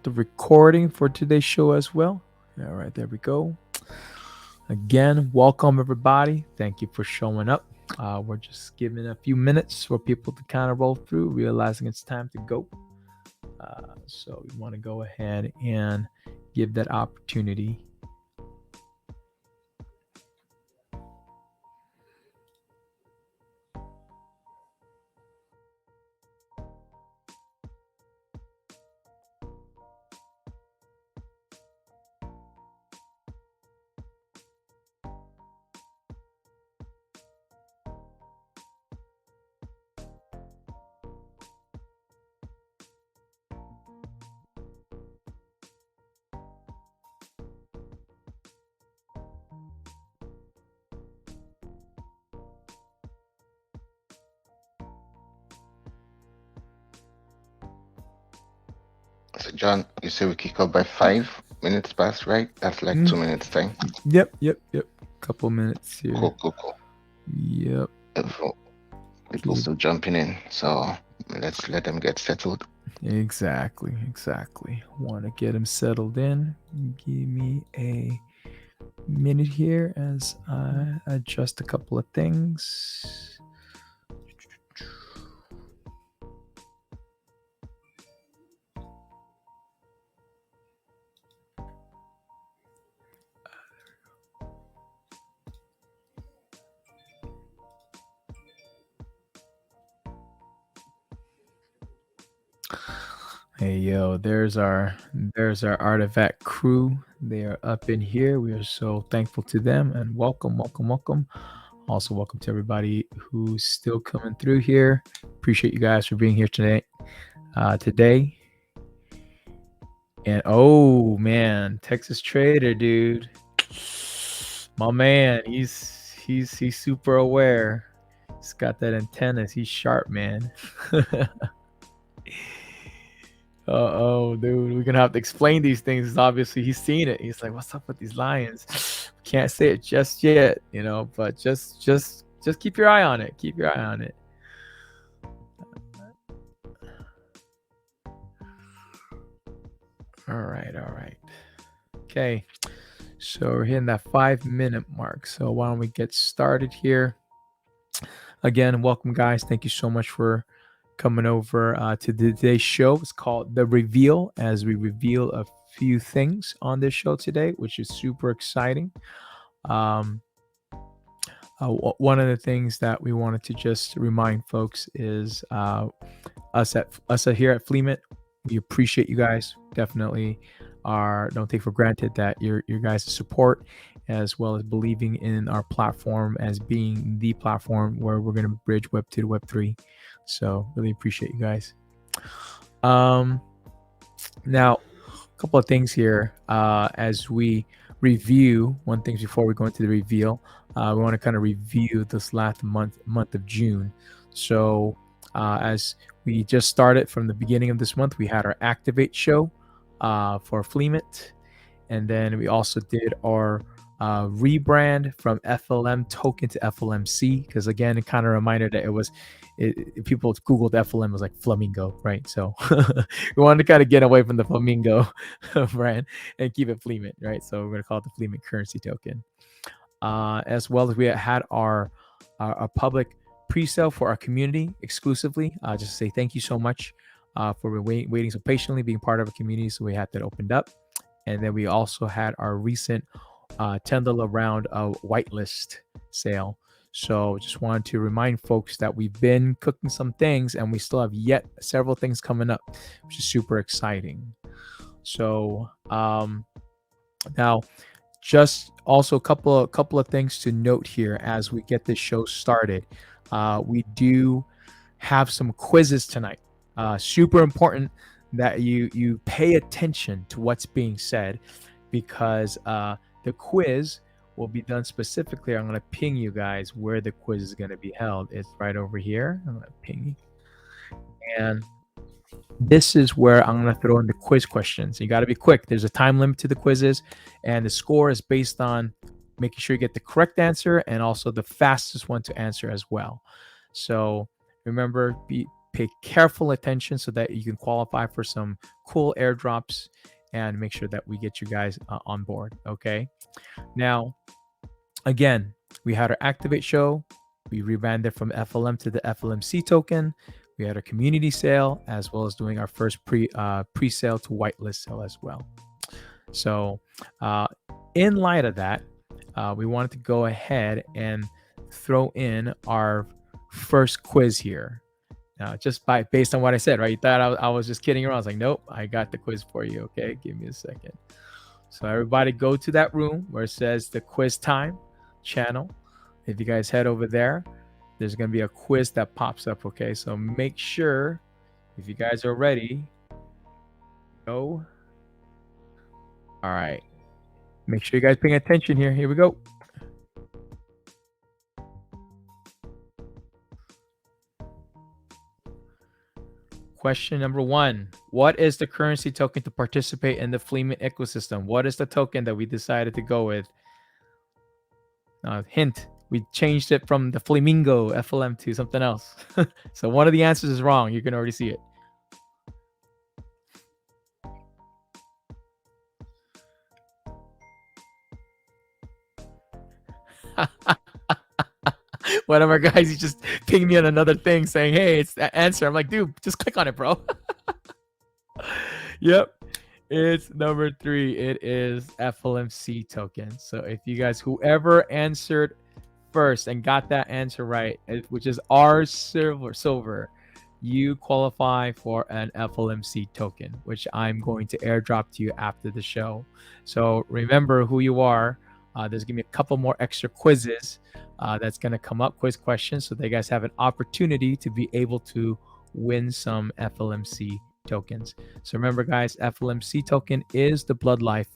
the recording for today's show as well. All right, there we go. Again, welcome everybody. Thank you for showing up. We're just giving a few minutes for people to kind of roll through, realizing it's time to go. So we want to go ahead and give that opportunity. So, John, you say we kick off by 5 minutes past, right? That's like 2 minutes time. Yep. Couple minutes here. Cool. Yep. People still jumping in, so let's let them get settled. Exactly. Want to get them settled in. Give me a minute here as I adjust a couple of things. Hey yo, there's our Artikvak crew. They are up in here. We are so thankful to them and welcome. Also, welcome to everybody who's still coming through here. Appreciate you guys for being here today. And oh man, Texas Trader, dude, my man, he's super aware. He's got that antennas. He's sharp, man. Dude, we're gonna have to explain these things. Obviously, he's seen it. He's like, "What's up with these lions?" Can't say it just yet, but just keep your eye on it. Keep your eye on it. All right. Okay, so we're hitting that 5-minute mark. So why don't we get started here? Again, welcome, guys. Thank you so much for coming over to today's show. It's called The Reveal, as we reveal a few things on this show today, which is super exciting. One of the things that we wanted to just remind folks is us here at Fleamint. We appreciate you guys. Definitely don't take for granted that your guys' support, as well as believing in our platform as being the platform where we're going to bridge Web 2 to Web 3. So really appreciate you guys. Now, a couple of things here as we review. One thing before we go into the reveal, we want to kind of review this last month of June. So as we just started from the beginning of this month, we had our Activate show for Fleamint, and then we also did our rebrand from FLM token to FLMC, because again, it kind of reminded that people Googled FLM was like flamingo, right? So we wanted to kind of get away from the flamingo brand and keep it Fleamint, right? So we're going to call it the Fleamint currency token. As well as we had our public pre-sale for our community exclusively. Just to say thank you so much for waiting so patiently, being part of a community. So we had that opened up. And then we also had our recent $10 round of whitelist sale. So just wanted to remind folks that we've been cooking some things, and we still have yet several things coming up, which is super exciting. So now, just also a couple of things to note here as we get this show started. We do have some quizzes tonight. Super important that you pay attention to what's being said, because the quiz will be done specifically. I'm going to ping you guys where the quiz is going to be held. It's right over here. I'm going to ping you. And this is where I'm going to throw in the quiz questions. You got to be quick. There's a time limit to the quizzes, and the score is based on making sure you get the correct answer and also the fastest one to answer as well. So remember, pay careful attention so that you can qualify for some cool airdrops and make sure that we get you guys on board. Okay. Now, again, we had our Activate show. We rebranded from FLM to the FLMC token. We had our community sale as well as doing our first pre-sale to whitelist sale as well. So, in light of that, we wanted to go ahead and throw in our first quiz here. Now, just based on what I said, right? You thought I was just kidding around. I was like, nope, I got the quiz for you. Okay, give me a second. So everybody go to that room where it says the quiz time channel. If you guys head over there, there's going to be a quiz that pops up. Okay, so make sure if you guys are ready, go. All right. Make sure you guys paying attention here. Here we go. Question number 1. What is the currency token to participate in the Fleamint ecosystem? What is the token that we decided to go with? Hint, we changed it from the Flamingo FLM to something else. So one of the answers is wrong. You can already see it. One of our guys, he just pinged me on another thing saying, hey, it's that answer. I'm like, dude, just click on it, bro. Yep. It's number 3. It is FLMC token. So if you guys, whoever answered first and got that answer right, which is R silver, you qualify for an FLMC token, which I'm going to airdrop to you after the show. So remember who you are. There's gonna be a couple more extra quizzes that's gonna come up, quiz questions, so they guys have an opportunity to be able to win some FLMC tokens. So remember, guys, FLMC token is the blood life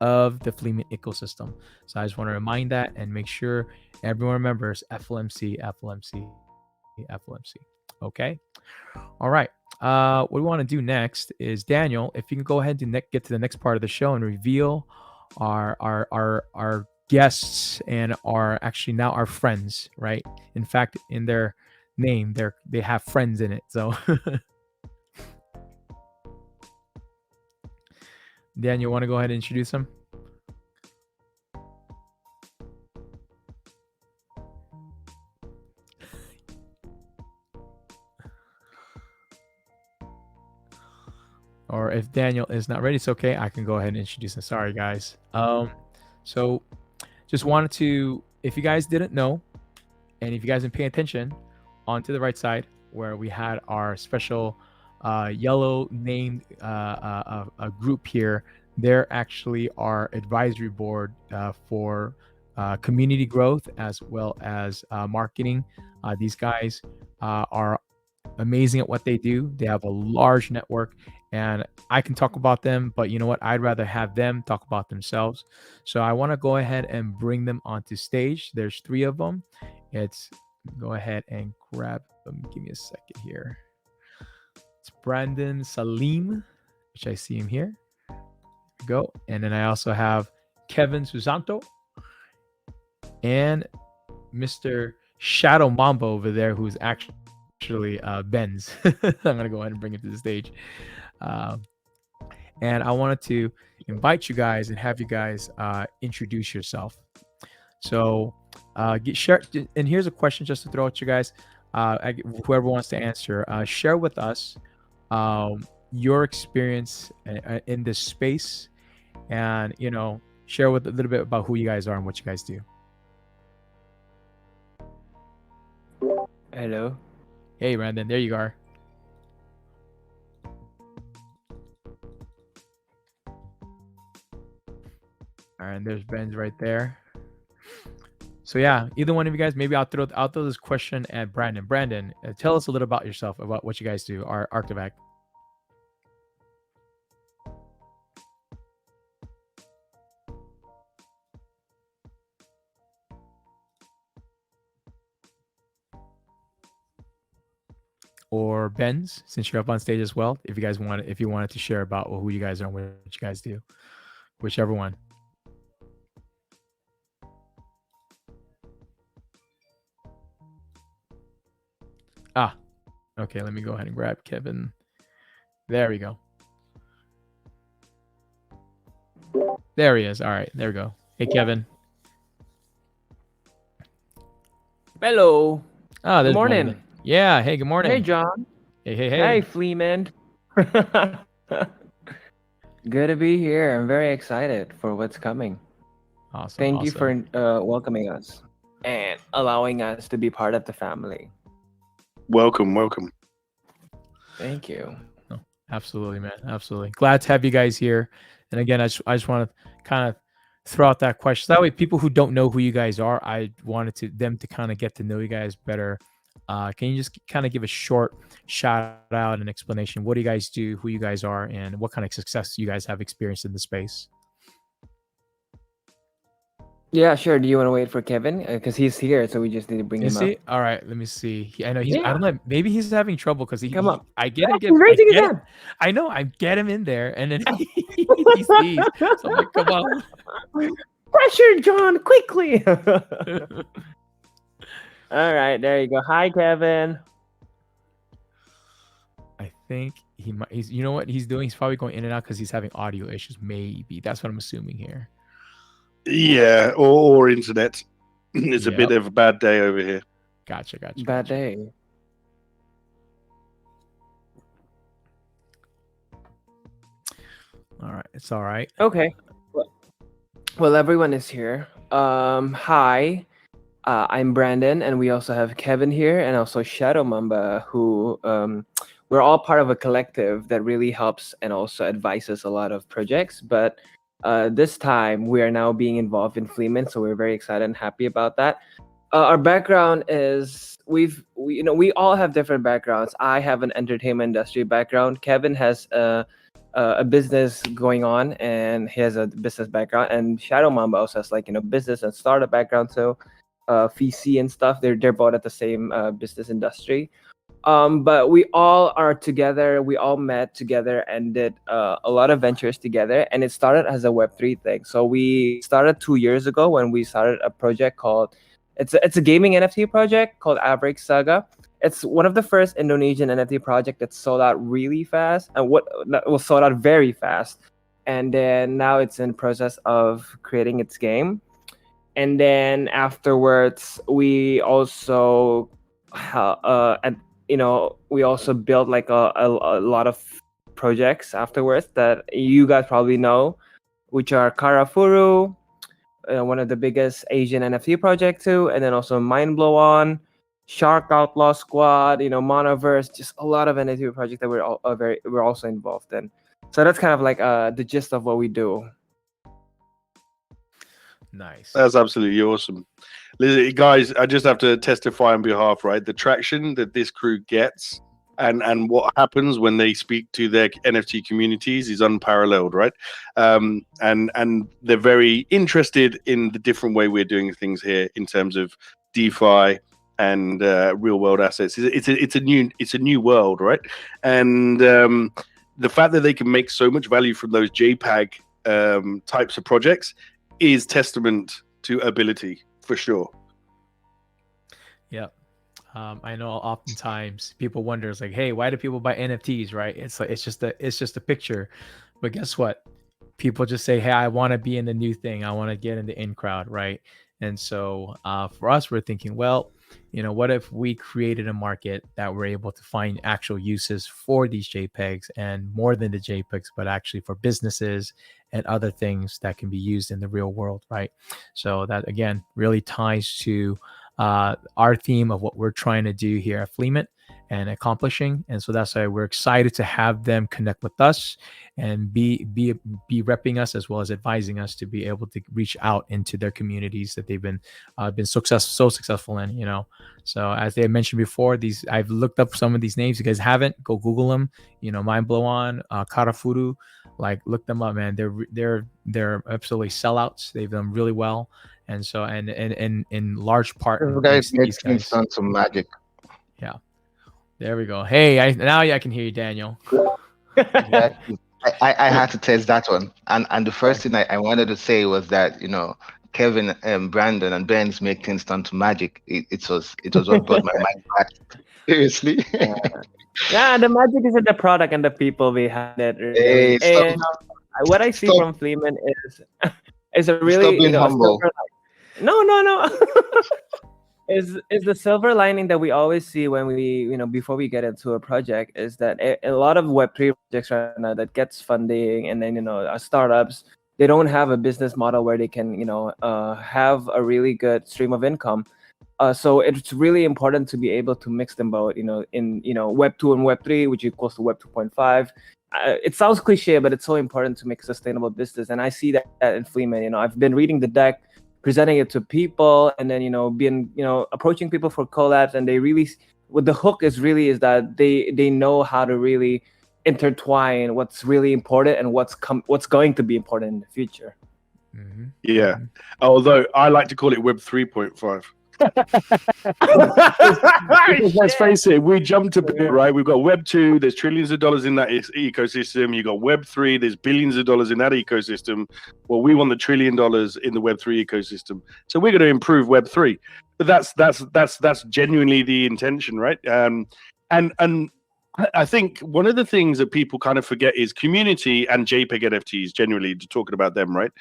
of the Fleamint ecosystem. So I just want to remind that and make sure everyone remembers FLMC, FLMC, FLMC. Okay. All right. What we want to do next is, Daniel, if you can go ahead and get to the next part of the show and reveal our guests and are actually now our friends, right? In fact, in their name, they have friends in it. So Dan, you want to go ahead and introduce them? Or if Daniel is not ready, it's okay. I can go ahead and introduce him. Sorry, guys. So just wanted to, if you guys didn't know, and if you guys didn't pay attention, onto the right side where we had our special yellow named a group here, they're actually our advisory board for community growth as well as marketing. These guys are amazing at what they do. They have a large network, and I can talk about them, but you know what? I'd rather have them talk about themselves. So I want to go ahead and bring them onto stage. There's 3 of them. It's go ahead and grab them. Give me a second here. It's Brandon Salim, which I see him here. Go. And then I also have Kevin Susanto and Mr. Shadow Mambo over there, who's actually Benz. I'm gonna go ahead and bring it to the stage. And I wanted to invite you guys and have you guys introduce yourself. So share, and here's a question just to throw at you guys. Whoever wants to answer, share with us your experience in this space, and share with a little bit about who you guys are and what you guys do. Hello. Hey, Brandon, there you are. All right, and there's Ben's right there. So yeah, either one of you guys, maybe I'll throw this question at Brandon. Brandon, tell us a little about yourself, about what you guys do, our Artikvak. Or Ben's, since you're up on stage as well. If you wanted to share about who you guys are and what you guys do, whichever one. Okay, let me go ahead and grab Kevin. There we go. There he is. All right, there we go. Hey, Kevin. Hello. Oh, Good there's Brandon. morning. Yeah. Hey, good Hey, morning. John. Hey, hey, Hey, hey. Fleamint. Good to be here. I'm very excited for what's coming. Awesome, Thank you for awesome. welcoming us and allowing us to be part of the family. Welcome, welcome. Thank you. No, absolutely, man. Absolutely. Glad to have you guys here. And again, I just want to kind of throw out that question. That way, people who don't know who you guys are, I wanted to them to kind of get to know you guys better. Can you just kind of give a short shout out and explanation? What do you guys do? Who you guys are, and what kind of success you guys have experienced in the space? Yeah, sure. Do you want to wait for Kevin? Because he's here, so we just need to bring him Is up. he? All right, let me see. I know he's. I Yeah, don't know. Maybe he's having trouble because come up. I get him. He's I raising his get it. hand. I know. I get him in there, and then he sees. So I'm like, come on. Pressure, John, quickly. All right, there you go. Hi, Kevin. I think he might. He's. You know what he's doing? He's probably going in and out because he's having audio issues. Maybe that's what I'm assuming here. Yeah, or internet. It's a bit Yep. of a bad day over here. Gotcha. Bad Gotcha. day. All right. It's all right. Okay. Well, everyone is here. Hi. I'm Brandon, and we also have Kevin here, and also Shadow Mamba, who we're all part of a collective that really helps and also advises a lot of projects. But this time, we are now being involved in Fleamint, so we're very excited and happy about that. Our background is we all have different backgrounds. I have an entertainment industry background. Kevin has a business going on, and he has a business background. And Shadow Mamba also has business and startup background. So VC and stuff. They're both at the same business industry. But we all are together. We all met together and did a lot of ventures together. And it started as a Web3 thing. So we started 2 years ago when we started a project called it's a gaming NFT project called Avrik Saga. It's one of the first Indonesian NFT project that sold out really fast and what that was sold out very fast. And then now it's in process of creating its game. And then afterwards we also and we also built like a lot of projects afterwards that you guys probably know, which are Karafuru, one of the biggest Asian NFT project too, and then also Mind Blow On, Shark Outlaw Squad, Monoverse, just a lot of NFT projects that we're also involved in. So that's kind of like the gist of what we do. Nice. That's absolutely awesome. Guys, I just have to testify on behalf, right? The traction that this crew gets and what happens when they speak to their NFT communities is unparalleled, right? And they're very interested in the different way we're doing things here in terms of DeFi and real world assets. It's a new world, right? And the fact that they can make so much value from those JPEG types of projects is testament to ability for sure. Yep. I know oftentimes people wonder, it's like, hey, why do people buy NFTs, right? It's like it's just a picture. But guess what? People just say, hey, I want to be in the new thing. I want to get in the in crowd, right? And so for us, we're thinking, well, what if we created a market that we're able to find actual uses for these JPEGs, and more than the JPEGs, but actually for businesses and other things that can be used in the real world, right? So that again really ties to our theme of what we're trying to do here at Fleamint and accomplishing. And so that's why we're excited to have them connect with us and be repping us as well as advising us to be able to reach out into their communities that they've been so successful in. So as they mentioned before, these I've looked up some of these names. You guys haven't, go Google them. Mind Blow On, Karafuru, like look them up, man. They're absolutely sellouts. They've done really well. And so, and in large part, This guy thanks to these makes things guys. sound some magic. Yeah, there we go. Hey, now I can hear you, Daniel. Exactly. I had to test that one. And the first thing I wanted to say was that, Kevin, Brandon, and Ben's make things turn to magic. It was what brought my mind back. Seriously. Yeah, the magic is in the product and the people behind it, Hey, really. stop, And what I see stop, from Fleamint is a stop really, being a humble. silver. No, no, no. Is the silver lining that we always see when we, before we get into a project, is that a lot of Web3 projects right now that gets funding, and then startups, they don't have a business model where they can have a really good stream of income. So it's really important to be able to mix them both, in Web 2 and Web 3, which equals to Web 2.5. It sounds cliche, but it's so important to make a sustainable business, and I see that in Fleamint. I've been reading the deck, presenting it to people, and then being approaching people for collabs, and they really, what the hook is that they know how to really intertwine what's really important and what's going to be important in the future. Mhm. Yeah. Mhm. Although I like to call it Web 3.5. Because let's face it, we jumped a bit, right? We've got Web 2, there's trillions of dollars in that ecosystem. You got Web 3, there's billions of dollars in that ecosystem. Well, we want the $1 trillion in the Web 3 ecosystem. So we're going to improve Web 3. But that's genuinely the intention, right? And I think one of the things that people kind of forget is community and JPEG NFTs, generally talking about them, right?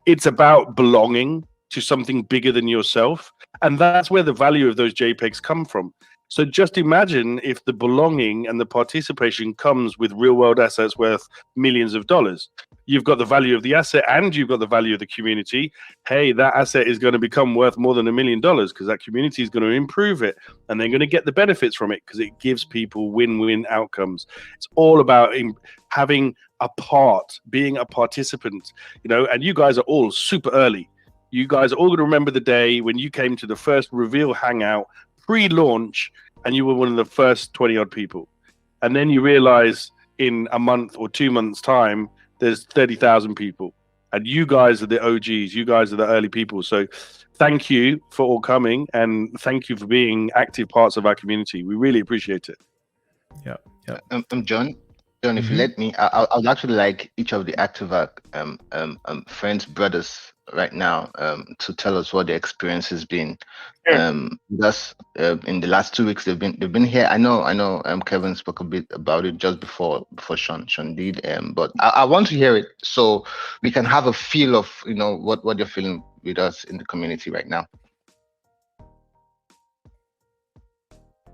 It's about belonging to something bigger than yourself. And that's where the value of those JPEGs come from. So just imagine if the belonging and the participation comes with real world assets worth millions of dollars. You've got the value of the asset and you've got the value of the community. Hey, that asset is going to become worth more than $1 million because that community is going to improve it and they're going to get the benefits from it because it gives people win-win outcomes. It's all about having a part, being a participant, and you guys are all super early. You guys are all going to remember the day when you came to the first reveal hangout pre-launch and you were one of the first 20 odd people. And then you realize in a month or 2 months time, there's 30,000 people. And you guys are the OGs. You guys are the early people. So thank you for all coming and thank you for being active parts of our community. We really appreciate it. Yep. Yep. John, if you Mhm. let me, I would actually like each of the Artikvak friends, brothers, right now, to tell us what their experience has been. Sure. With us in the last 2 weeks, they've been here. I know. Kevin spoke a bit about it just before Sean did. But I want to hear it so we can have a feel of what you're feeling with us in the community right now.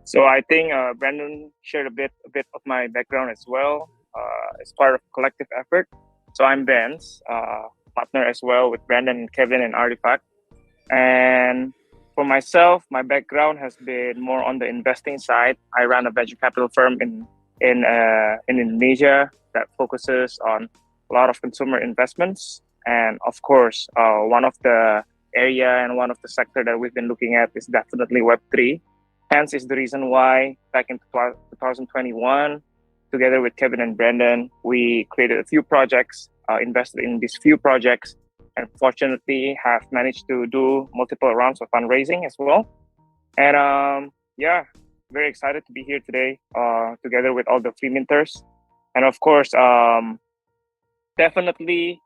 So I think Brandon shared a bit of my background as well. As part of collective effort. So I'm Ben's partner as well with Brandon and Kevin and Artikvak. And for myself, my background has been more on the investing side. I run a venture capital firm in Indonesia that focuses on a lot of consumer investments. And of course, one of the area and one of the sector that we've been looking at is definitely Web3. Hence is the reason why back in 2021, together with Kevin and Brandon, we created a few projects, invested in these few projects, and fortunately have managed to do multiple rounds of fundraising as well. And very excited to be here today, together with all the Fleaminters. And of course, definitely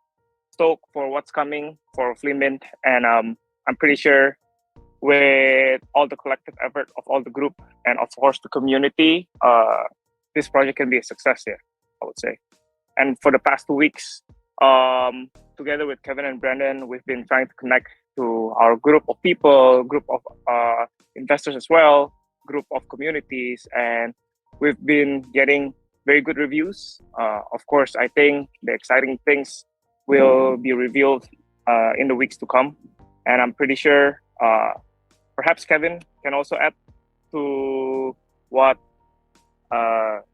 stoked for what's coming for Fleamint. And I'm pretty sure with all the collective effort of all the group and of course the community, this project can be a success here, I would say. And for the past 2 weeks, together with Kevin and Brandon, we've been trying to connect to our group of people, group of investors as well, group of communities, and we've been getting very good reviews. Of course, I think the exciting things will be revealed in the weeks to come. And I'm pretty sure perhaps Kevin can also add to what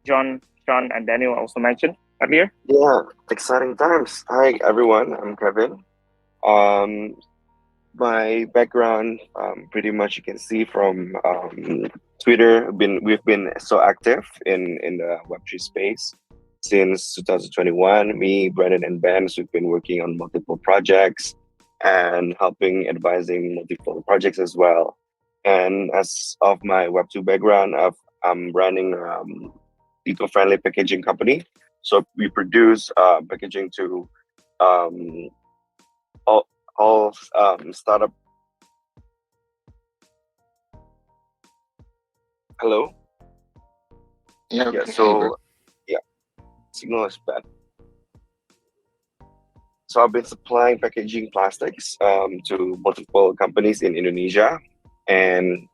John, Sean, and Daniel also mentioned earlier. Yeah, exciting times. Hi everyone, I'm Kevin. My background, pretty much you can see from Twitter. We've been so active in the Web3 space since 2021. Me, Brandon, and Ben, we've been working on multiple projects and helping advising multiple projects as well. And as of my Web2 background, I'm running eco-friendly packaging company. So we produce packaging to whole startup. Hello. Yeah, Yeah. okay, hey, bro. So yeah, signal is bad. So I've been supplying packaging plastics to multiple companies in Indonesia, and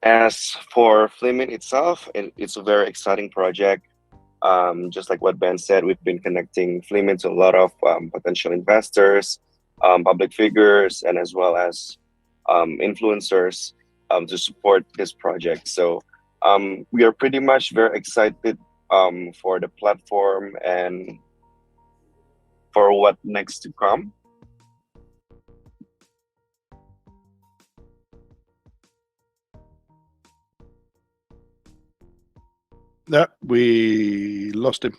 as for Fleamint itself, it's a very exciting project. Just like what Ben said, we've been connecting Fleamint to a lot of potential investors, public figures, and as well as influencers to support this project. So we are pretty much very excited for the platform and for what next to come. That we lost him.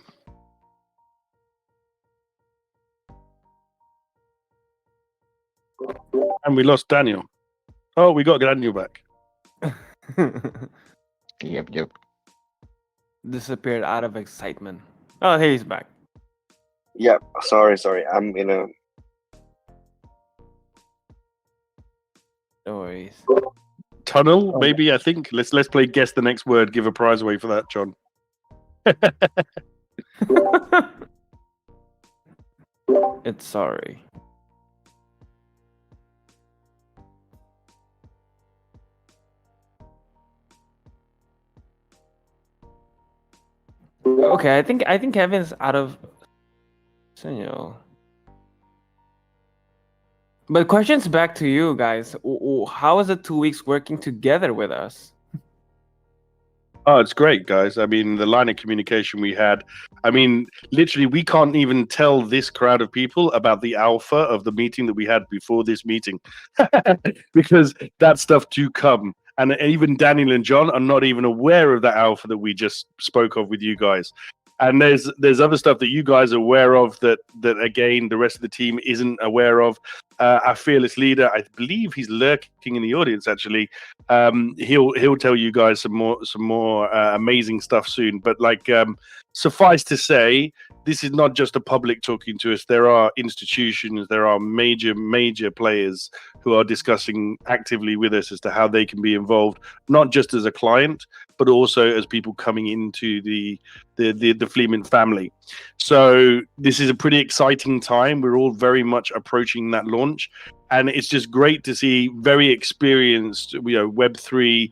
And we lost Daniel. Oh, we got Daniel back. Yep. Disappeared out of excitement. Oh, hey, he's back. Yeah, sorry. I'm in a No worries. Tunnel, Oh. maybe. I think. Let's play guess the next word. Give a prize away for that, John. It's sorry. Okay, I think Kevin's out of signal. But questions back to you guys. How was the 2 weeks working together with us? Oh, it's great, guys. I mean, the line of communication we had. I mean, literally, we can't even tell this crowd of people about the alpha of the meeting that we had before this meeting because that stuff to come. And even Daniel and John are not even aware of that alpha that we just spoke of with you guys. And there's other stuff that you guys are aware of that again the rest of the team isn't aware of. Our fearless leader, I believe he's lurking in the audience. Actually, he'll tell you guys some more amazing stuff soon. But suffice to say, this is not just a public talking to us. There are institutions, there are major players who are discussing actively with us as to how they can be involved, not just as a client, but also as people coming into the Fleamint family. So this is a pretty exciting time. We're all very much approaching that launch, and it's just great to see very experienced, Web3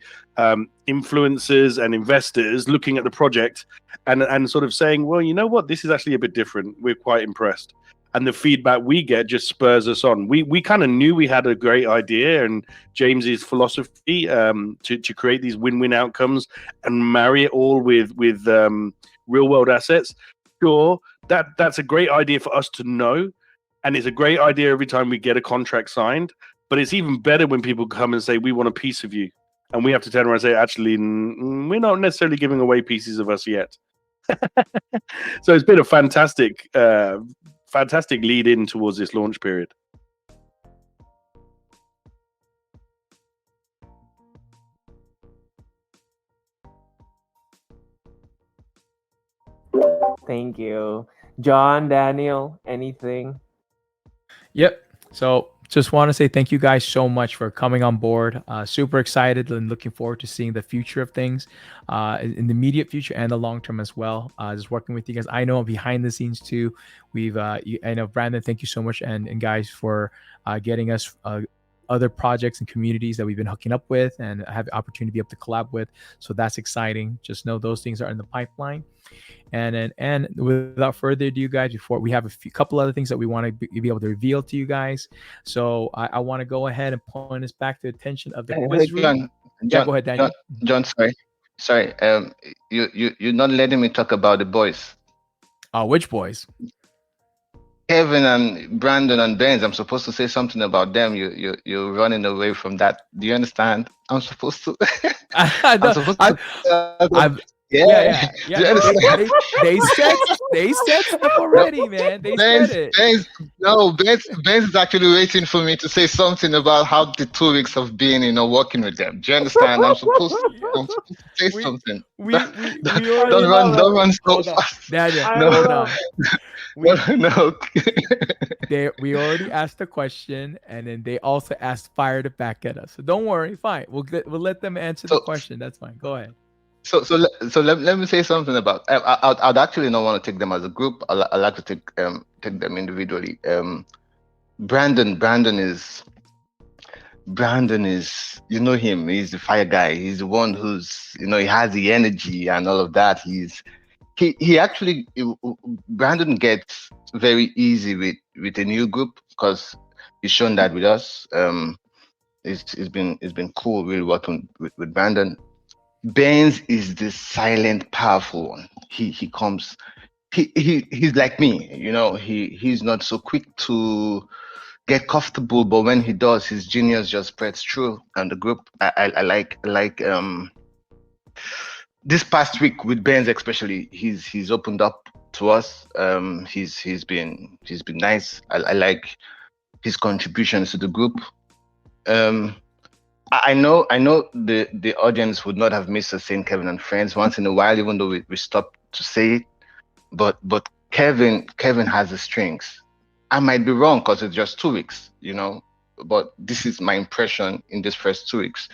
influencers and investors looking at the project and sort of saying, well, you know what, this is actually a bit different. We're quite impressed. And the feedback we get just spurs us on. We kind of knew we had a great idea, and James's philosophy to create these win-win outcomes and marry it all with real-world assets. Sure, that's a great idea for us to know, and it's a great idea every time we get a contract signed. But it's even better when people come and say, we want a piece of you. And we have to turn around and say, actually, we're not necessarily giving away pieces of us yet. So it's been a fantastic lead in towards this launch period. Thank you. John, Daniel, anything? Yep. So just want to say thank you guys so much for coming on board. Super excited and looking forward to seeing the future of things in the immediate future and the long term as well. Just working with you guys. I know behind the scenes too. I know Brandon, thank you so much, and guys for getting us other projects and communities that we've been hooking up with and have the opportunity to be able to collab with. So that's exciting. Just know those things are in the pipeline. And without further ado, guys, before we have a couple other things that we want to be able to reveal to you guys. So I want to go ahead and point us back to the attention of the quiz room. Yeah, go ahead, Daniel. John, sorry. You're not letting me talk about the boys. Which boys? Kevin and Brandon and Benz. I'm supposed to say something about them. You're running away from that. Do you understand? I'm supposed to. Yeah. Do you understand? They said stuff already, man. They said it. Ben's is actually waiting for me to say something about how the 2 weeks of being, working with them. Do you understand? I'm supposed to say We something. we Don't already run so hold on, fast. Daniel. No, Hold on. We no. we already asked the question, and then they also asked Fire to back at us. So don't worry, fine. We'll let them answer the So, question. That's fine. Go ahead. let me say something about. I'd actually not want to take them as a group. I like to take them individually. Brandon is, you know him. He's the fire guy. He's the one who's, he has the energy and all of that. He actually, Brandon gets very easy with a new group because he's shown that with us. It's been cool really working with Brandon. Benz is the silent, powerful one. He comes. He's like me. He's not so quick to get comfortable, but when he does, his genius just spreads through and the group. I like this past week with Benz especially. He's opened up to us. He's been nice. I like his contributions to the group. I know the audience would not have missed us saying Kevin and Friends once in a while, even though we stopped to say it. But Kevin has the strengths. I might be wrong because it's just 2 weeks, but this is my impression in this first 2 weeks.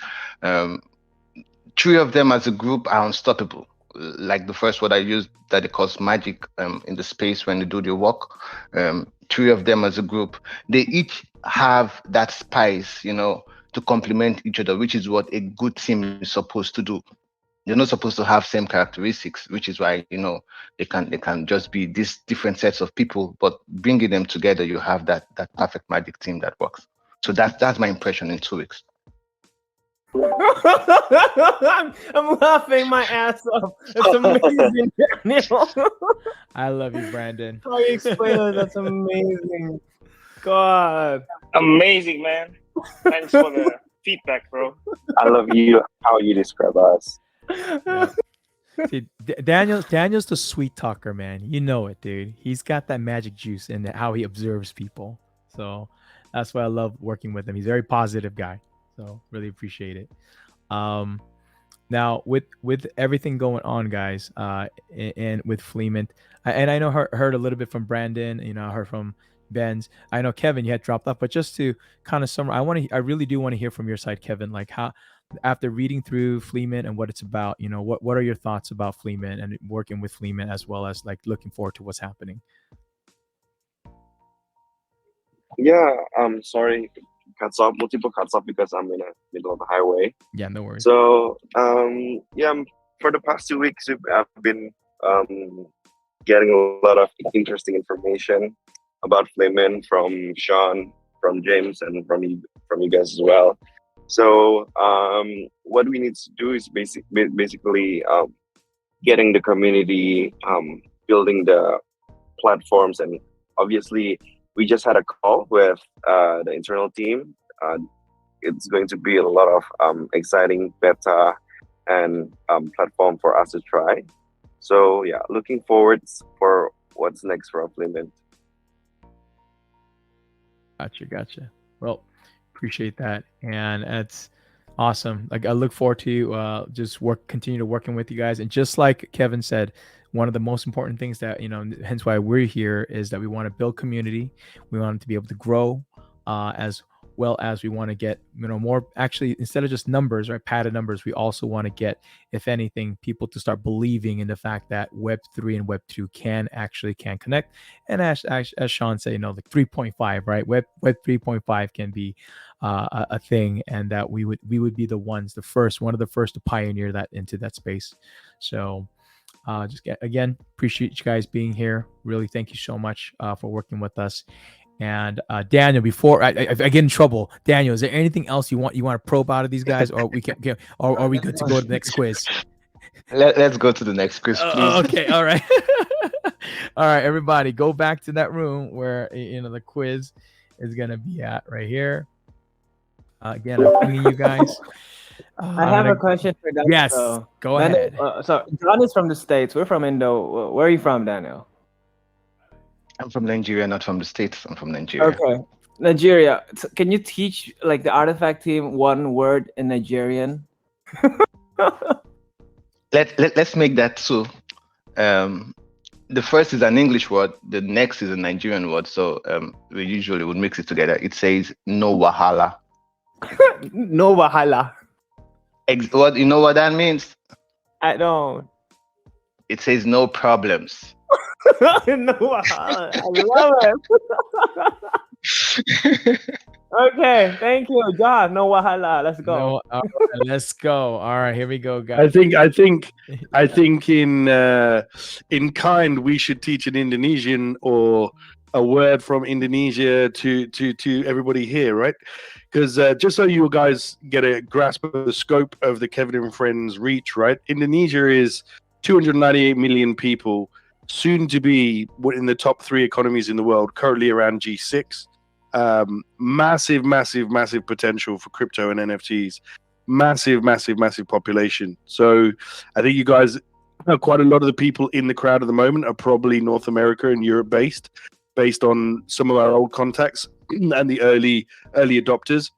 Three of them as a group are unstoppable. Like the first word I used, that it causes magic in the space when they do their work. Three of them as a group, they each have that spice, to complement each other, which is what a good team is supposed to do. They're not supposed to have same characteristics, which is why they can just be these different sets of people, but bringing them together, you have that perfect magic team that works. So that's my impression in 2 weeks. I'm laughing my ass off. That's amazing, Daniel. I love you, Brandon. How you explain it? That's amazing. God. Amazing, man. Thanks for the feedback, bro. I love you how you describe us. Yeah. See, Daniel's the sweet talker, man. You know it, dude. He's got that magic juice in how he observes people. So that's why I love working with him. He's a very positive guy. So really appreciate it. Now with everything going on, guys, and with Fleamint, and I know heard a little bit from Brandon. I heard from Ben's. I know Kevin, you had dropped off, but just to kind of summarize, I really do want to hear from your side, Kevin. Like how, after reading through Fleamint and what it's about, what are your thoughts about Fleamint and working with Fleamint, as well as like looking forward to what's happening? Yeah, sorry, multiple cuts off because I'm in the middle of the highway. Yeah, no worries. So, for the past 2 weeks, I've been getting a lot of interesting information about Fleamint from Sean, from James, and from you guys as well. So, what we need to do is basically getting the community, building the platforms, and obviously we just had a call with the internal team. It's going to be a lot of exciting beta and platform for us to try. So yeah, looking forward for what's next for Fleamint. Gotcha. Well, appreciate that, and it's awesome. Like I look forward to just continue to working with you guys, and just like Kevin said, one of the most important things that hence why we're here, is that we want to build community. We want to be able to grow, as well as we want to get more, actually, instead of just numbers, right, padded numbers, we also want to get, if anything, people to start believing in the fact that Web3 and Web2 can connect. And as Sean said, like 3.5, right, Web 3.5 can be a thing, and that we would be one of the first to pioneer that into that space. So again, appreciate you guys being here. Really, thank you so much for working with us. And Daniel, before I get in trouble, Daniel, is there anything else you want to probe out of these guys, or we can or are we good to go to the next quiz? Let's go to the next quiz, please. Okay, all right. All right, everybody, go back to that room where the quiz is gonna be at right here. Again, I'm pinging you guys. I have a question for Daniel. Yes, though. go Daniel, ahead. so John is from the States. We're from Indo. Where are you from, Daniel? I'm from Nigeria, not from the States. I'm from Nigeria. Okay. Nigeria. Can you teach like the Artifact team one word in Nigerian? Let's make that two. The first is an English word. The next is a Nigerian word. So we usually would mix it together. It says no wahala. No wahala. What you know what that means? I don't. It says no problems. No wahala. I love it. Okay, thank you, John. No wahala. Let's go. No, all right, let's go. All right, here we go, I guys. think in kind we should teach an Indonesian or a word from Indonesia to everybody here, right? Because just so you guys get a grasp of the scope of the Kevin and Friends reach, right? Indonesia is 298 million people, soon to be in the top 3 economies in the world, currently around G6. Massive potential for crypto and NFTs. Massive population. So I think you guys, quite a lot of the people in the crowd at the moment are probably North America and Europe based on some of our old contacts and the early adopters.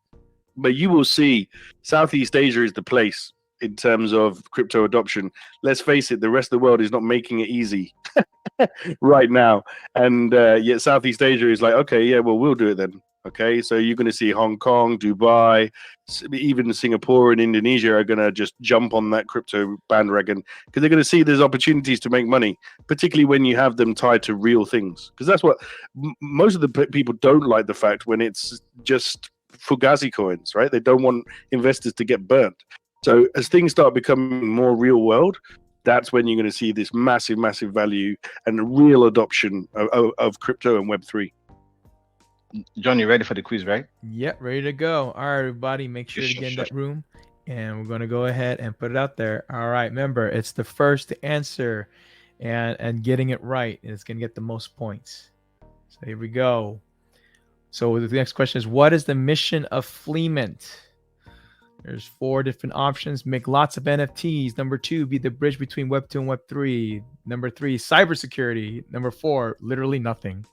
But you will see Southeast Asia is the place in terms of crypto adoption. Let's face it, the rest of the world is not making it easy right now. And yet Southeast Asia is like, okay, yeah, well, we'll do it then. Okay, so you're going to see Hong Kong, Dubai, even Singapore and Indonesia are going to just jump on that crypto bandwagon because they're going to see there's opportunities to make money, particularly when you have them tied to real things. Because that's what most of the people don't like, the fact when it's just Fugazi coins, right? They don't want investors to get burnt. So as things start becoming more real world, that's when you're going to see this massive value and real adoption of crypto and Web3. John, you ready for the quiz, right? Yep, ready to go. All right, everybody, make sure to get in that room, and we're gonna go ahead and put it out there. All right, remember, it's the first to answer, and getting it right is gonna get the most points. So here we go. So the next question is, what is the mission of Fleamint? There's 4 different options. Make lots of NFTs. Number 2, be the bridge between Web 2 and Web 3. Number 3, cybersecurity. Number 4, literally nothing.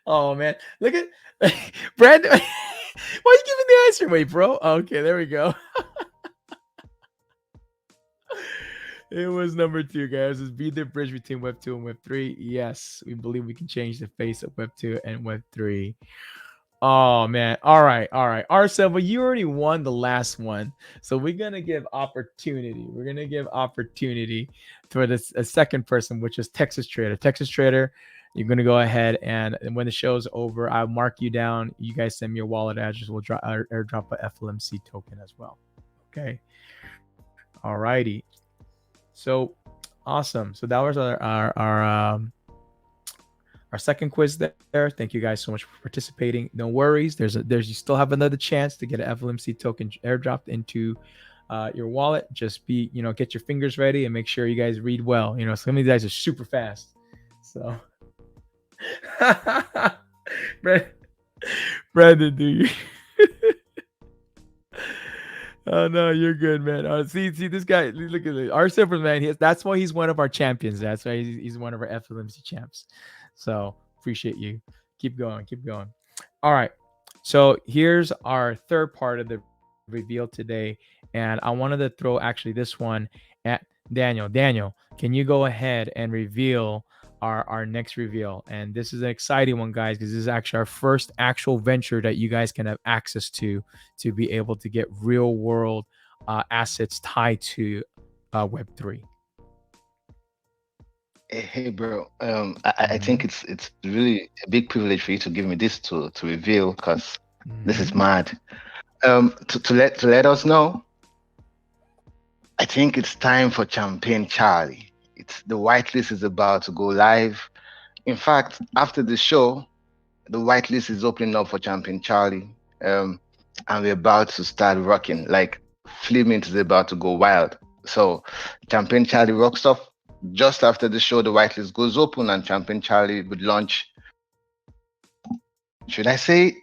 Oh man, look at Brandon. Why are you giving the answer away, bro? Okay, there we go. It was number 2, guys. Is be the bridge between Web 2 and Web 3. Yes, we believe we can change the face of Web 2 and Web 3. Oh man. All right. Arcel, but you already won the last one. So we're gonna give opportunity. We're gonna give opportunity for this a second person, which is Texas Trader. Texas Trader, you're gonna go ahead and when the show's over, I'll mark you down. You guys send me your wallet address. We'll airdrop a FLMC token as well. Okay. All righty. So awesome. So that was our second quiz there. Thank you guys so much for participating. No worries. You still have another chance to get an FLMC token airdropped into your wallet. Just get your fingers ready and make sure you guys read well. Some of you guys are super fast. So Brandon, do you? Oh no, you're good, man. See this guy. Look at our silver man. That's why he's one of our champions. That's why he's one of our FLMC champs. So appreciate you. Keep going. All right. So here's our third part of the reveal today, and I wanted to throw actually this one at Daniel. Daniel, can you go ahead and reveal our next reveal? And this is an exciting one, guys, because this is actually our first actual venture that you guys can have access to be able to get real world assets tied to Web3. Hey, bro. I think it's really a big privilege for you to give me this to reveal, because this is mad. To let us know, I think it's time for Champagne Charlie. The whitelist is about to go live. In fact, after the show, the whitelist is opening up for Champagne Charlie, and we're about to start rocking. Like Fleamint is about to go wild. So Champagne Charlie rocks off just after the show. The whitelist goes open, and Champagne Charlie would launch. Should I say?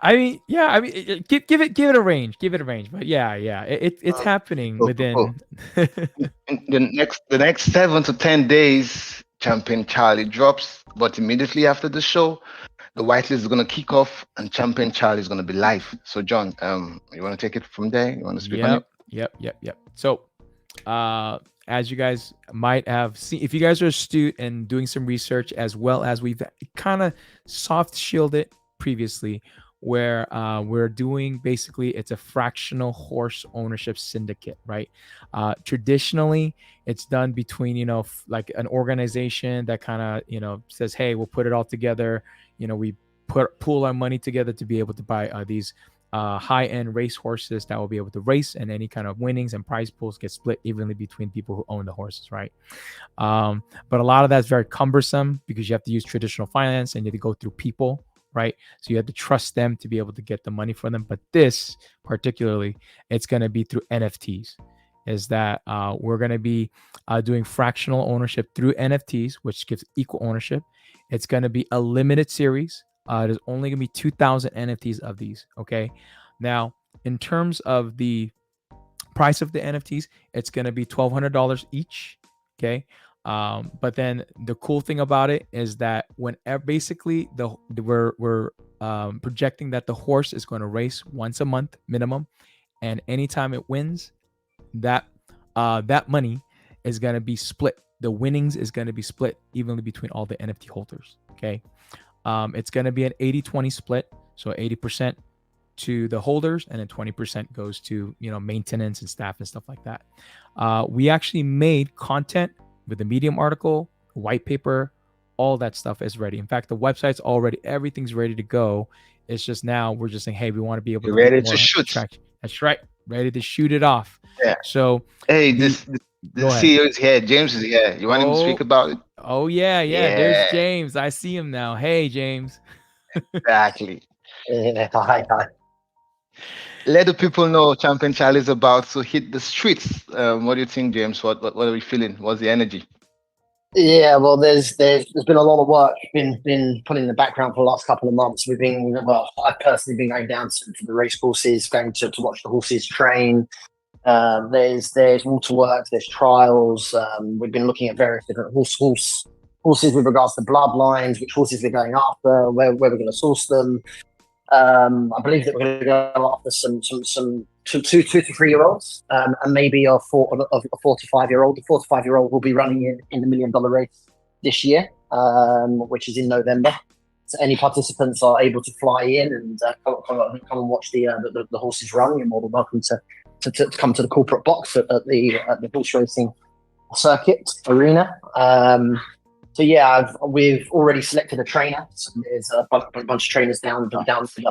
I mean, yeah. I mean, give it a range. Give it a range. But yeah, it's happening Cool, cool, cool. within. In the next 7 to 10 days, Champion Charlie drops, but immediately after the show, the whitelist is gonna kick off, and Champion Charlie is gonna be live. So, John, you want to take it from there? You want to speak on it? Yep. So, as you guys might have seen, if you guys are astute and doing some research, as well as we've kind of soft shielded previously, where we're doing basically it's a fractional horse ownership syndicate, right? Traditionally, it's done between like an organization that kind of says, hey, we'll put it all together. We pool our money together to be able to buy these high-end race horses that will be able to race, and any kind of winnings and prize pools get split evenly between people who own the horses, right? But a lot of that's very cumbersome because you have to use traditional finance and you have to go through people, right? So you have to trust them to be able to get the money for them. But this particularly, it's going to be through NFTs. Is that we're going to be doing fractional ownership through NFTs, which gives equal ownership. It's going to be a limited series. There's only going to be 2,000 NFTs of these. Okay. Now, in terms of the price of the NFTs, it's going to be $1,200 each. Okay. But then the cool thing about it is that whenever basically we're projecting that the horse is going to race once a month minimum, and anytime it wins, that money is going to be split. The winnings is going to be split evenly between all the NFT holders. Okay. It's going to be an 80-20 split. So 80% to the holders, and then 20% goes to, maintenance and staff and stuff like that. We actually made content with the Medium article, white paper, all that stuff is ready. In fact, the website's already, everything's ready to go. It's just now we're just saying, hey, we want to be able You're to ready get to more shoot. traction. That's right. Ready to shoot it off. Yeah. So Hey, the- the go ahead. CEO is here. James is here. You want him to speak about it? Oh yeah. Yeah. There's James. I see him now. Hey, James. Exactly. Hi. Let the people know Champion Charlie is about to hit the streets. What do you think, James? What are we feeling? What's the energy? Yeah, well, there's been a lot of work been put in the background for the last couple of months. I've personally been going down to the race courses, going to watch the horses train. There's waterworks, there's trials. We've been looking at various different horses with regards to bloodlines, which horses we're going after, where we're going to source them. I believe that we're going to go after some 2 to 3 year olds, and maybe a 4 to 5 year old. The 4 to 5 year old will be running in the $1 Million race this year, which is in November. So any participants are able to fly in and come and watch the horses run. You're more than welcome to come to the corporate box at the horse racing circuit arena. So yeah, we've already selected a trainer. So there's a bunch of trainers down that are obviously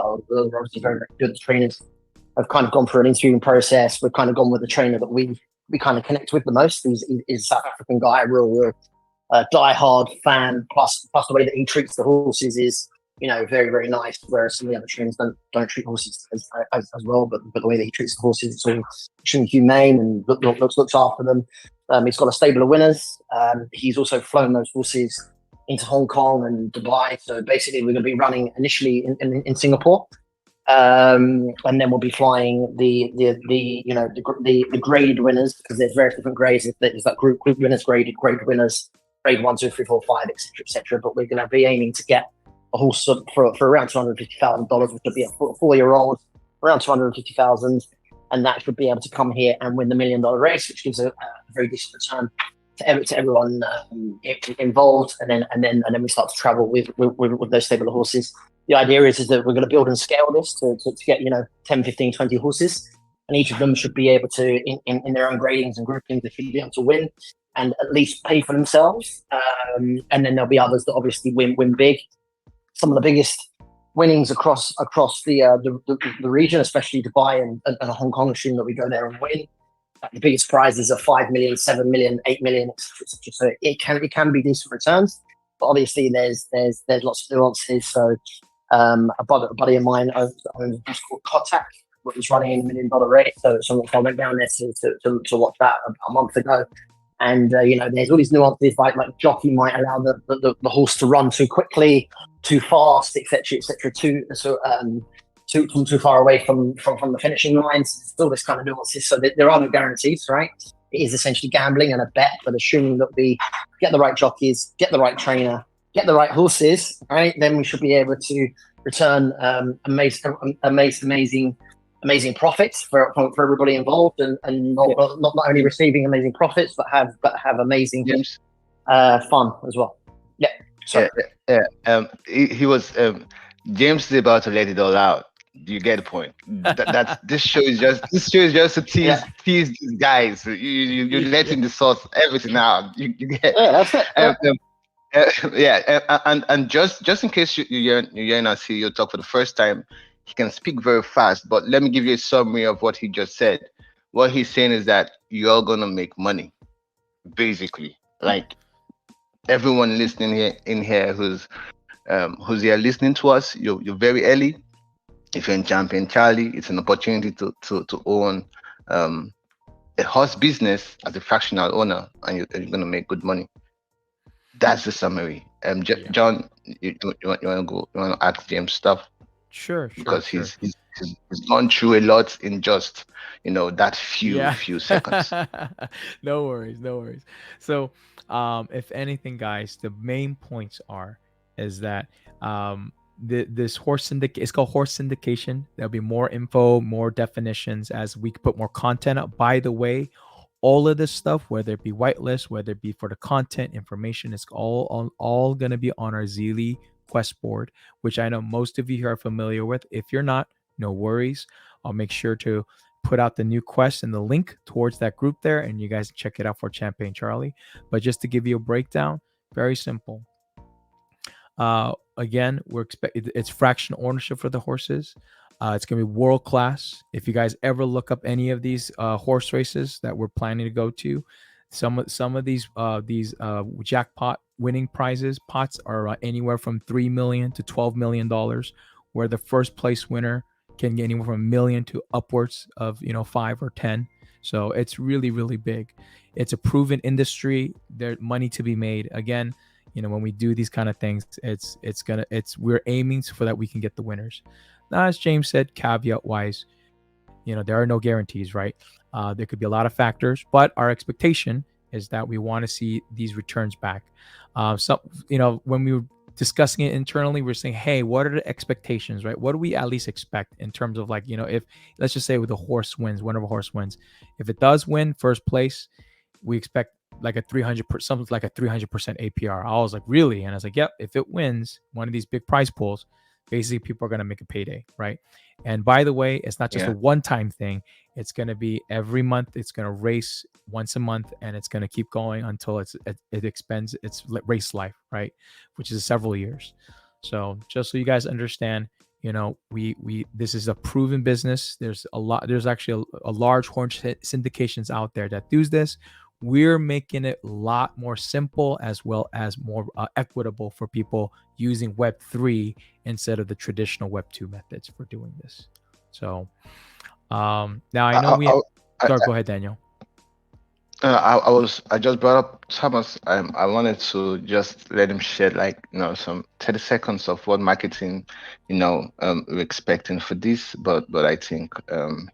very, very good. The trainers have kind of gone through an interviewing process. We've kind of gone with the trainer that we kind of connect with the most. He's a South African guy, a real die-hard fan. Plus the way that he treats the horses is, very, very nice. Whereas some of the other trainers don't treat horses as well. But the way that he treats the horses, it's all extremely humane and looks after them. He's got a stable of winners. He's also flown those horses into Hong Kong and Dubai. So basically, we're going to be running initially in Singapore, and then we'll be flying the graded winners, because there's various different grades. There's that group winners, graded winners, grade 1, 2, 3, 4, 5, etc. But we're going to be aiming to get a horse for around $250,000, which would be a 4-year-old, around $250,000. And that should be able to come here and win the $1 Million race, which gives a very decent return to everyone involved. And then we start to travel with those stable of horses. The idea is that we're going to build and scale this to get 10, 15, 20 horses, and each of them should be able to in their own gradings and groupings, they should be able to win and at least pay for themselves. And then there'll be others that obviously win big. Some of the biggest winnings across the region, especially Dubai and Hong Kong, assume that we go there and win. The biggest prizes are 5 million, 7 million, 8 million, etc. So it can be decent returns, but obviously there's lots of nuances. So a buddy of mine owns a horse called Kotak, which was running in $1 Million race. So I went down there to watch that a month ago. And there's all these nuances, like jockey might allow the horse to run too quickly, too fast, etc., too far away from the finishing lines. Still this kind of nuances. So there are no guarantees, right? It is essentially gambling and a bet, but assuming that we get the right jockeys, get the right trainer, get the right horses, right? Then we should be able to return amazing profits for everybody involved, and not only receiving amazing profits, but have amazing James. fun as well. Yeah. Sorry. He was James is about to let it all out. Do you get the point? That's this show is just to tease these guys. You're letting the sauce everything out. You get that's it. and just in case you're hearing us see you talk for the first time, he can speak very fast. But let me give you a summary of what he just said. What he's saying is that you're gonna make money, basically. Like everyone listening here who's here listening to us, you're very early. If you're in Champion Charlie, it's an opportunity to own a horse business as a fractional owner, and you're gonna make good money. That's the summary. John, you want to ask James stuff? Sure. Because he's gone through a lot in just that few seconds. No worries. So if anything, guys, the main points is that this horse syndicate, it's called horse syndication. There'll be more info, more definitions as we put more content up. By the way, all of this stuff, whether it be whitelist, whether it be for the content information, it's all going to be on our Zeely quest board, which I know most of you are familiar with. If you're not, no worries. I'll make sure to put out the new quest and the link towards that group there, and you guys check it out for Champion Charlie. But just to give you a breakdown, very simple. Again, it's fractional ownership for the horses. It's going to be world class. If you guys ever look up any of these horse races that we're planning to go to, some of these jackpot winning pots are anywhere from $3 million to $12 million, where the first place winner can get anywhere from $1 million to upwards of 5 or 10. So it's really, really big. It's a proven industry. There's money to be made. Again, when we do these kind of things, we're aiming for that we can get the winners. Now, as James said, caveat wise, there are no guarantees, right? There could be a lot of factors, but our expectation is that we want to see these returns back. When we were discussing it internally, we're saying, hey, what are the expectations, right? What do we at least expect in terms of if let's just say with one of a horse wins, if it does win first place, we expect like a 300%, something like a 300% APR. I was like, really? And I was like, yep, if it wins one of these big prize pools, basically people are going to make a payday, right? And by the way, it's not just a one-time thing. It's going to be every month. It's going to race once a month, and it's going to keep going until it expends its race life, right? Which is several years. So just so you guys understand, this is a proven business. There's actually a large horse syndications out there that do this. We're making it a lot more simple as well as more equitable for people using Web3 instead of the traditional Web2 methods for doing this. So now I know go ahead, Daniel. I just brought up Thomas. I wanted to just let him share some 30 seconds of what marketing we're expecting for this, but I think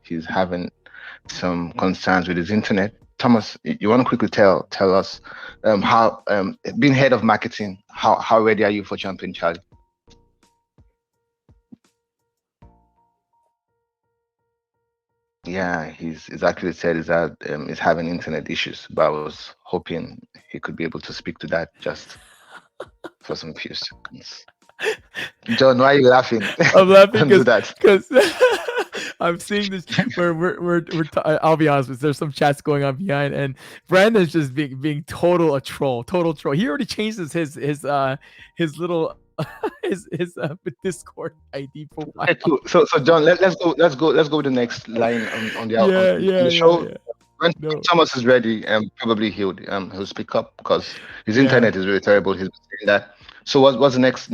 he's having some concerns with his internet. Thomas, you want to quickly tell us how being head of marketing, how ready are you for Champion Charlie? Yeah, he's actually said is that he's having internet issues, but I was hoping he could be able to speak to that just for some few seconds. John, why are you laughing? I'm laughing because I'm seeing this where I'll be honest with you, there's some chats going on behind, and Brandon's just being total troll. He already changed his little his Discord ID profile. Okay, cool. So John, let's go with the next line on the show. Yeah. When Thomas is ready, probably he'll speak up because his internet is really terrible. He's saying that. So what's the next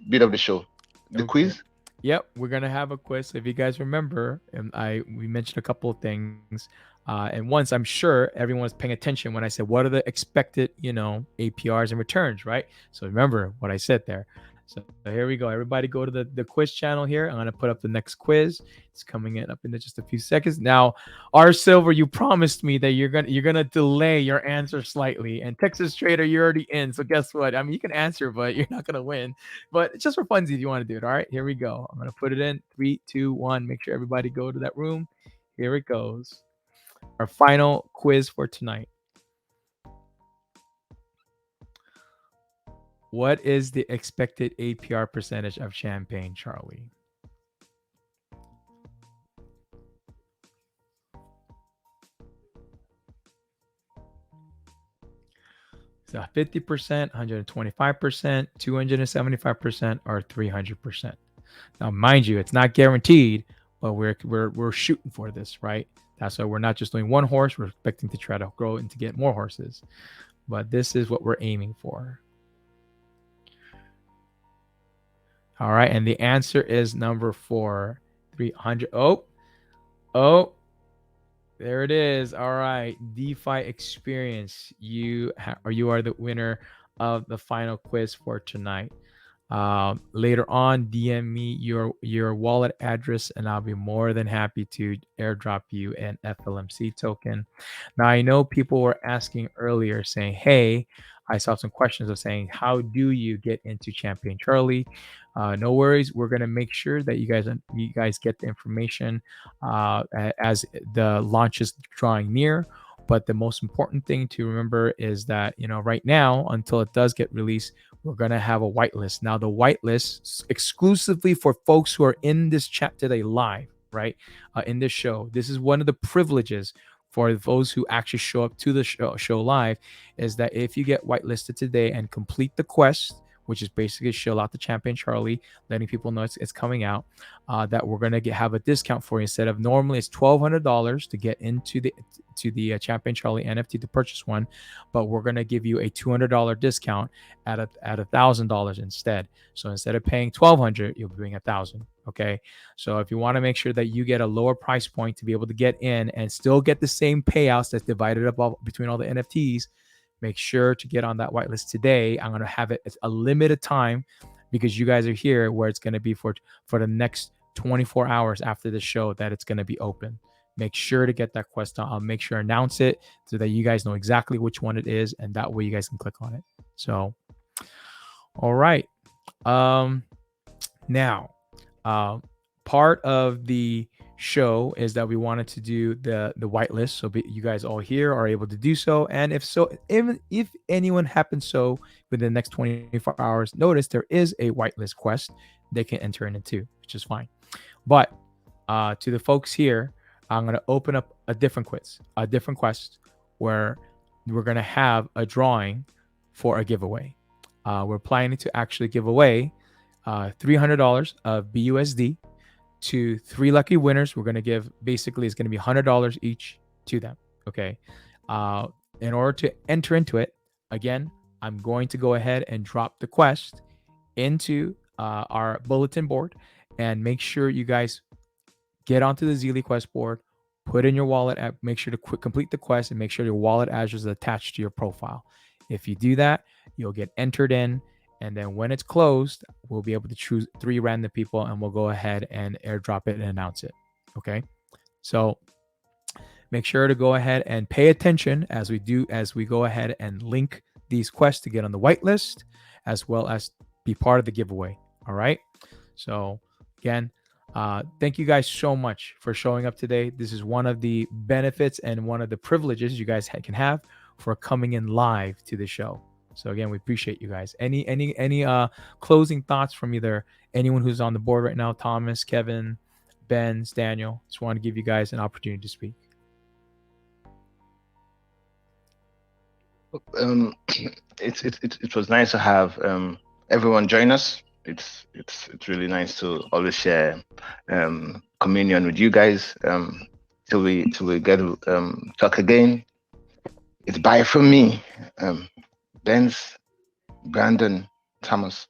bit of the show? The quiz? Yep, we're gonna have a quiz. If you guys remember, we mentioned a couple of things, and once I'm sure everyone was paying attention when I said what are the expected APRs and returns, right? So remember what I said there. So here we go. Everybody go to the quiz channel here. I'm gonna put up the next quiz. It's coming in up in just a few seconds. Now, R Silver, you promised me that you're gonna delay your answer slightly. And Texas Trader, you're already in. So guess what? I mean, you can answer, but you're not gonna win. But it's just for funsies, you want to do it. All right, here we go. I'm gonna put it in. 3, 2, 1. Make sure everybody go to that room. Here it goes. Our final quiz for tonight. What is the expected APR percentage of Champagne Charlie? So 50%, 125%, 275%, or 300%. Now, mind you, it's not guaranteed, but we're shooting for this, right? That's why we're not just doing one horse. We're expecting to try to grow and to get more horses. But this is what we're aiming for. All right, and the answer is number 4, 300. Oh, there it is. All right, DeFi Experience. You are the winner of the final quiz for tonight. Later on, DM me your wallet address, and I'll be more than happy to airdrop you an FLMC token. Now, I know people were asking earlier, saying, "Hey, I saw some questions of saying, how do you get into Champion Charlie?" No worries. We're gonna make sure that you guys get the information as the launch is drawing near. But the most important thing to remember is that right now, until it does get released, we're gonna have a whitelist. Now, the whitelist exclusively for folks who are in this chat today live, right? In this show, this is one of the privileges for those who actually show up to the show live, is that if you get whitelisted today and complete the quest, which is basically shill out the Champion Charlie, letting people know it's coming out, that we're gonna have a discount for you. Instead of normally it's $1,200 to get into the Champion Charlie NFT to purchase one, but we're gonna give you a $200 discount at $1,000 instead. So instead of paying $1,200, you'll be paying $1,000. Okay, so if you want to make sure that you get a lower price point to be able to get in and still get the same payouts that's divided up between all the NFTs, make sure to get on that whitelist today. I'm going to have it a limited time because you guys are here, where it's going to be for the next 24 hours after the show that it's going to be open. Make sure to get that quest on. I'll make sure to announce it so that you guys know exactly which one it is, and that way you guys can click on it. So, all right. Now, part of the show is that we wanted to do the whitelist, so you guys all here are able to do so. And if so, even if anyone happens so within the next 24 hours notice there is a whitelist quest, they can enter in it too, which is fine. But to the folks here, I'm going to open up a different quest where we're going to have a drawing for a giveaway. We're planning to actually give away $300 of BUSD to 3 lucky winners. We're going to give, basically it's going to be $100 each to them. Okay. In order to enter into it, again, I'm going to go ahead and drop the quest into our bulletin board, and make sure you guys get onto the Zeely quest board, put in your wallet app, make sure to complete the quest, and make sure your wallet address is attached to your profile. If you do that, you'll get entered in. And then when it's closed, we'll be able to choose 3 random people, and we'll go ahead and airdrop it and announce it. Okay. So make sure to go ahead and pay attention as we go ahead and link these quests to get on the whitelist, as well as be part of the giveaway. All right. So again, thank you guys so much for showing up today. This is one of the benefits and one of the privileges you guys can have for coming in live to the show. So again, we appreciate you guys. Any closing thoughts from either anyone who's on the board right now? Thomas, Kevin, Ben, Daniel. Just want to give you guys an opportunity to speak. It was nice to have everyone join us. It's really nice to always share communion with you guys till we get to talk again. It's bye from me. Benz, Brandon, Thomas.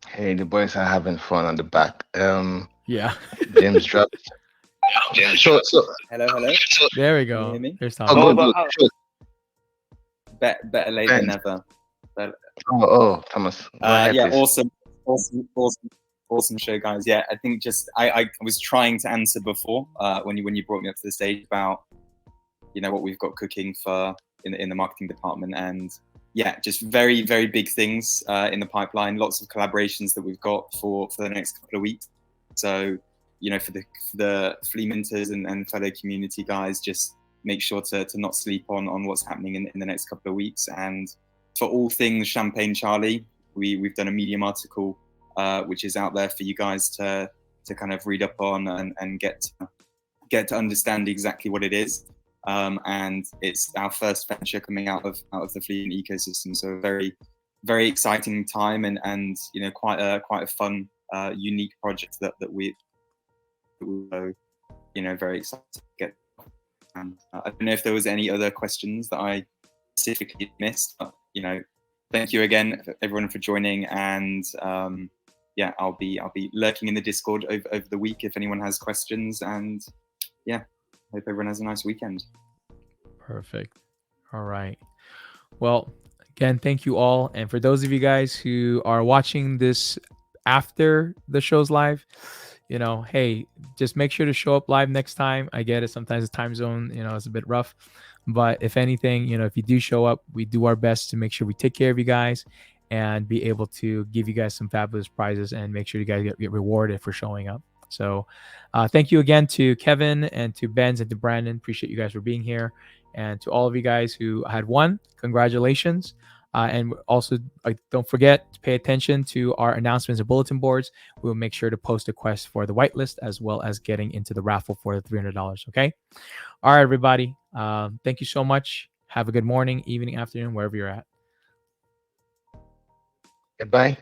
Hey, the boys are having fun on the back. Yeah. James dropped Sure. Hello, hello. There we Can you go. hear me? There's Oh, Thomas. good, but good. Sure. Better late than Thanks. never. But, Thomas. Go ahead, yeah, please. awesome show, guys. Yeah, I think just I was trying to answer before when you brought me up to the stage about what we've got cooking for in the marketing department, and yeah, just very big things in the pipeline. Lots of collaborations that we've got for the next couple of weeks. So for the Fleaminters and fellow community guys, just make sure to not sleep on what's happening in the next couple of weeks. And for all things Champagne Charlie, we've done a Medium article which is out there for you guys to kind of read up on and get to understand exactly what it is. And it's our first venture coming out of the Fleamint ecosystem, so a very exciting time and quite a fun unique project that we very excited to get. And I don't know if there was any other questions that I specifically missed, but thank you again everyone for joining, and yeah, I'll be lurking in the Discord over the week if anyone has questions, and yeah, hope everyone has a nice weekend. Perfect. All right. Well, again, thank you all. And for those of you guys who are watching this after the show's live, hey, just make sure to show up live next time. I get it. Sometimes the time zone, is a bit rough. But if anything, if you do show up, we do our best to make sure we take care of you guys and be able to give you guys some fabulous prizes and make sure you guys get rewarded for showing up. So thank you again to Kevin and to Benz and to Brandon. Appreciate you guys for being here. And to all of you guys who had won, congratulations. And also, don't forget to pay attention to our announcements and bulletin boards. We'll make sure to post a quest for the whitelist as well as getting into the raffle for the $300. Okay. All right, everybody. Thank you so much. Have a good morning, evening, afternoon, wherever you're at. Goodbye.